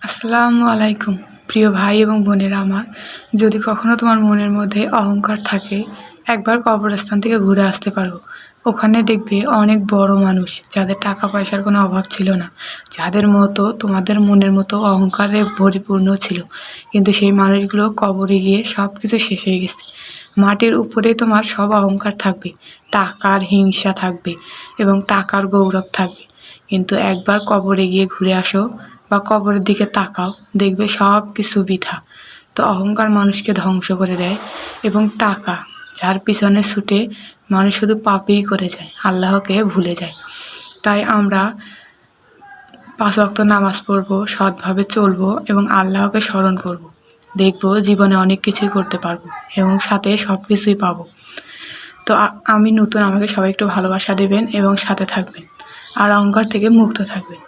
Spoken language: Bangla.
আসসালামু আলাইকুম প্রিয় ভাই এবং বোনেরা আমার। যদি কখনো তোমার মনের মধ্যে অহংকার থাকে, একবার কবরস্থান থেকে ঘুরে আসতে পারো। ওখানে দেখবে অনেক বড় মানুষ, যাদের টাকা পয়সার কোনো অভাব ছিল না, যাদের মতো তোমাদের মনের মতো অহংকারে পরিপূর্ণ ছিল, কিন্তু সেই মানুষগুলো কবরে গিয়ে সব কিছু শেষ হয়ে গেছে। মাটির উপরে তোমার সব অহংকার থাকবে, টাকার হিংসা থাকবে এবং টাকার গৌরব থাকবে, কিন্তু একবার কবরে গিয়ে ঘুরে আসো বা কবরের দিকে তাকাও, দেখবে সব কিছু বৃথা। তো অহংকার মানুষকে ধ্বংস করে দেয়, এবং টাকা যার পিছনে ছুটে মানুষ শুধু পাপই করে যায়, আল্লাহকে ভুলে যায়। তাই আমরা 5 ওয়াক্ত নামাজ পড়বো, সৎভাবে চলবো এবং আল্লাহকে স্মরণ করব। দেখবো জীবনে অনেক কিছুই করতে পারবো এবং সাথে সব কিছুই পাবো। তো আমি নতুন, আমাকে সবাই একটু ভালোবাসা দেবেন এবং সাথে থাকবেন আর অহংকার থেকে মুক্ত থাকবেন।